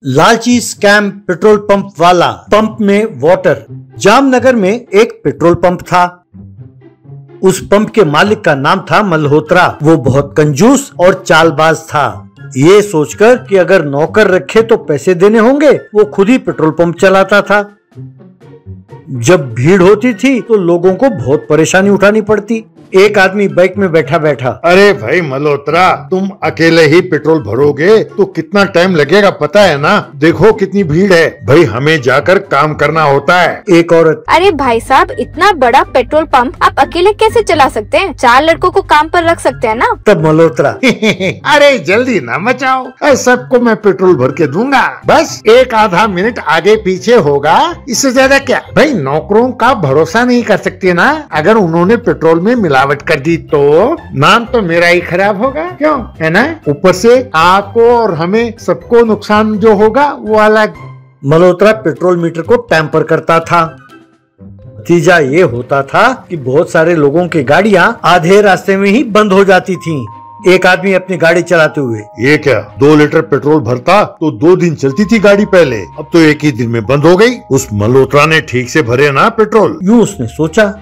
लालची scam petrol pump वाला। Pump में वाटर। जामनगर में एक पेट्रोल पंप था। उस पंप के मालिक का नाम था मल्होत्रा। वो बहुत कंजूस और चालबाज था। ये सोचकर कि अगर नौकर रखे तो पैसे देने होंगे, वो खुद ही पेट्रोल पंप चलाता था। जब भीड़ होती थी तो लोगों को बहुत परेशानी उठानी पड़ती। एक आदमी बाइक में बैठा बैठा, अरे भाई मल्होत्रा, तुम अकेले ही पेट्रोल भरोगे तो कितना टाइम लगेगा पता है ना? देखो कितनी भीड़ है भाई, हमें जाकर काम करना होता है। एक औरत, अरे भाई साहब, इतना बड़ा पेट्रोल पंप आप अकेले कैसे चला सकते हैं? 4 लड़कों को काम पर रख सकते हैं ना। तब मल्होत्रा, अरे जल्दी ना मचाओ, सबको मैं पेट्रोल भर के दूंगा, बस 1-आधा मिनट आगे पीछे होगा, इससे ज्यादा क्या। भाई नौकरों का भरोसा नहीं कर सकते ना, अगर उन्होंने पेट्रोल में मिलावट कर दी तो नाम तो मेरा ही खराब होगा, क्यों है ना? ऊपर से आपको और हमें सबको नुकसान जो होगा वो अलग। मल्होत्रा पेट्रोल मीटर को टैंपर करता था। नतीजा ये होता था कि बहुत सारे लोगों की गाड़ियां आधे रास्ते में ही बंद हो जाती थीं। एक आदमी अपनी गाड़ी चलाते हुए, ये क्या 2 लीटर पेट्रोल भरता तो 2 दिन चलती थी गाड़ी पहले, अब तो एक ही दिन में बंद हो गई। उस मल्होत्रा ने ठीक से भरे ना पेट्रोल, यूं उसने सोचा।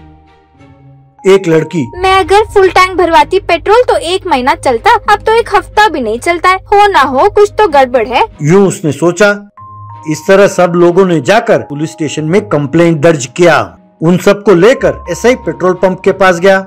एक लड़की, मैं अगर फुल टैंक भरवाती पेट्रोल तो 1 महीना चलता, अब तो 1 हफ्ता भी नहीं चलता है। हो ना हो कुछ तो गड़बड़ है। यूं उसने सोचा। इस तरह सब लोगों ने जाकर पुलिस स्टेशन में कंप्लेंट दर्ज किया। उन सबको लेकर एसआई पेट्रोल पंप के पास गया।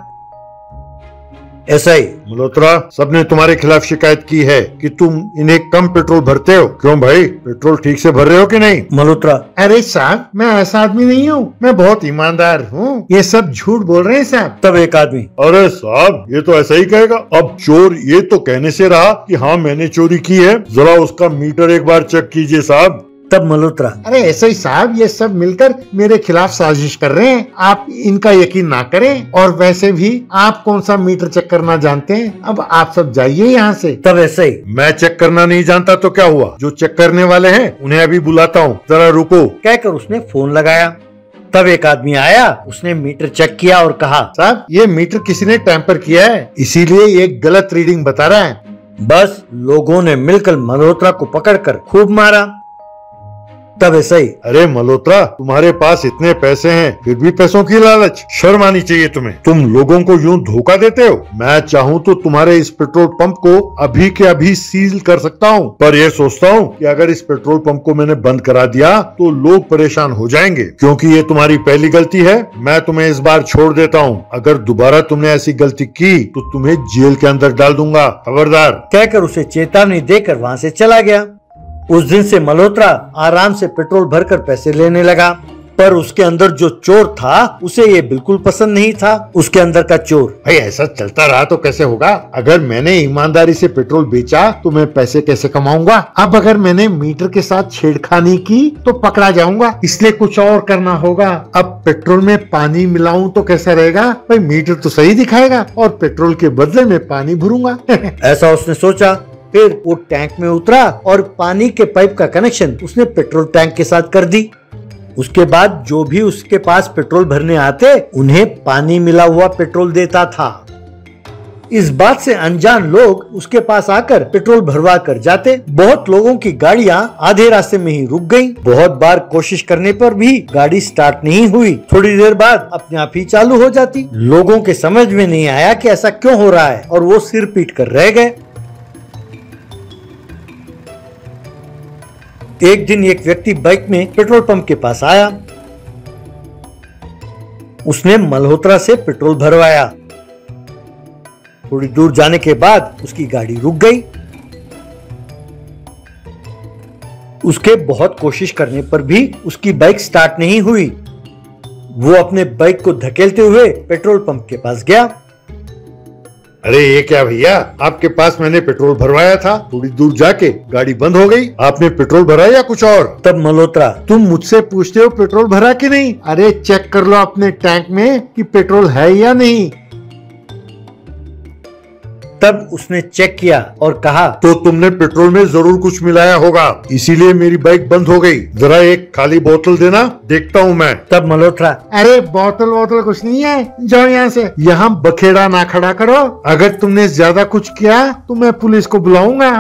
एसआई, मल्होत्रा, सबने तुम्हारे खिलाफ शिकायत की है कि तुम इन्हें कम पेट्रोल भरते हो। क्यों भाई, पेट्रोल ठीक से भर रहे हो कि नहीं? मल्होत्रा, अरे साहब, मैं ऐसा आदमी नहीं हूँ, मैं बहुत ईमानदार हूँ, ये सब झूठ बोल रहे हैं साहब। तब एक आदमी, अरे साहब, ये तो ऐसा ही कहेगा। अब चोर ये तो कहने से रहा कि हाँ मैंने चोरी की है, जरा उसका मीटर एक बार चेक कीजिए साहब। तब मल्होत्रा, अरे ऐसे ही साहब, ये सब मिलकर मेरे खिलाफ साजिश कर रहे हैं, आप इनका यकीन ना करें। और वैसे भी आप कौन सा मीटर चेक करना जानते हैं, अब आप सब जाइए यहाँ से। तब ऐसे ही, मैं चेक करना नहीं जानता तो क्या हुआ, जो चेक करने वाले हैं उन्हें अभी बुलाता हूँ, जरा रुको, कहकर उसने फोन लगाया। तब एक आदमी आया, उसने मीटर चेक किया और कहा, साहब ये मीटर किसी ने टैंपर किया है, इसीलिए ये गलत रीडिंग बता रहा है। बस लोगों ने मिलकर मल्होत्रा को पकड़कर खूब मारा। तब ऐसा ही, अरे मल्होत्रा, तुम्हारे पास इतने पैसे हैं फिर भी पैसों की लालच, शर्म आनी चाहिए तुम्हें। तुम लोगों को यूं धोखा देते हो। मैं चाहूँ तो तुम्हारे इस पेट्रोल पंप को अभी के अभी सील कर सकता हूँ, पर ये सोचता हूँ कि अगर इस पेट्रोल पंप को मैंने बंद करा दिया तो लोग परेशान हो जाएंगे, क्योंकि ये तुम्हारी पहली गलती है। मैं तुम्हें इस बार छोड़ देता हूँ, अगर दोबारा तुमने ऐसी गलती की तो तुम्हें जेल के अंदर डाल दूंगा, खबरदार। कहकर उसे चेतावनी देकर वहाँ से चला गया। उस दिन से मल्होत्रा आराम से पेट्रोल भरकर पैसे लेने लगा, पर उसके अंदर जो चोर था उसे ये बिल्कुल पसंद नहीं था। उसके अंदर का चोर, भाई ऐसा चलता रहा तो कैसे होगा? अगर मैंने ईमानदारी से पेट्रोल बेचा तो मैं पैसे कैसे कमाऊंगा? अब अगर मैंने मीटर के साथ छेड़खानी की तो पकड़ा जाऊंगा, इसलिए कुछ और करना होगा। अब पेट्रोल में पानी मिलाऊं तो कैसा रहेगा? भाई मीटर तो सही दिखाएगा और पेट्रोल के बदले में पानी भरूंगा। ऐसा उसने सोचा। फिर वो टैंक में उतरा और पानी के पाइप का कनेक्शन उसने पेट्रोल टैंक के साथ कर दी। उसके बाद जो भी उसके पास पेट्रोल भरने आते उन्हें पानी मिला हुआ पेट्रोल देता था। इस बात से अनजान लोग उसके पास आकर पेट्रोल भरवा कर जाते। बहुत लोगों की गाड़ियां आधे रास्ते में ही रुक गईं। बहुत बार कोशिश करने पर भी गाड़ी स्टार्ट नहीं हुई। थोड़ी देर बाद अपने आप ही चालू हो जाती। लोगों के समझ में नहीं आया कि ऐसा क्यों हो रहा है और वो सिर पीट कर रह गए। एक दिन एक व्यक्ति बाइक में पेट्रोल पंप के पास आया। उसने मल्होत्रा से पेट्रोल भरवाया। थोड़ी दूर जाने के बाद उसकी गाड़ी रुक गई। उसके बहुत कोशिश करने पर भी उसकी बाइक स्टार्ट नहीं हुई। वो अपने बाइक को धकेलते हुए पेट्रोल पंप के पास गया। अरे ये क्या भैया, आपके पास मैंने पेट्रोल भरवाया था, थोड़ी दूर जाके गाड़ी बंद हो गई। आपने पेट्रोल भरा या कुछ और? तब मल्होत्रा, तुम मुझसे पूछते हो पेट्रोल भरा कि नहीं? अरे चेक कर लो अपने टैंक में कि पेट्रोल है या नहीं। तब उसने चेक किया और कहा, तो तुमने पेट्रोल में जरूर कुछ मिलाया होगा, इसीलिए मेरी बाइक बंद हो गई। जरा एक खाली बोतल देना, देखता हूँ मैं। तब मल्होत्रा, अरे बोतल कुछ नहीं है, जाओ यहाँ से, यहाँ बखेड़ा ना खड़ा करो। अगर तुमने ज्यादा कुछ किया तो मैं पुलिस को बुलाऊंगा।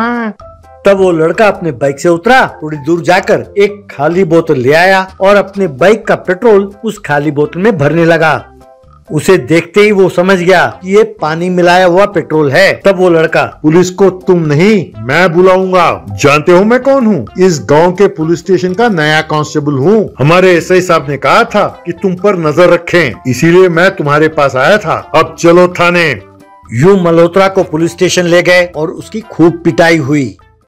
तब वो लड़का अपने बाइक से उतरा, थोड़ी दूर जाकर एक खाली बोतल ले आया और अपने बाइक का पेट्रोल उस खाली बोतल में भरने लगा। उसे देखते ही वो समझ गया कि ये पानी मिलाया हुआ पेट्रोल है। तब वो लड़का, पुलिस को तुम नहीं मैं बुलाऊंगा। जानते हो मैं कौन हूँ? इस गांव के पुलिस स्टेशन का नया कांस्टेबल हूँ। हमारे एसआई साहब ने कहा था कि तुम पर नजर रखें, इसीलिए मैं तुम्हारे पास आया था। अब चलो थाने। यूं मल्होत्रा को पुलिस स्टेशन ले गए और उसकी खूब पिटाई हुई।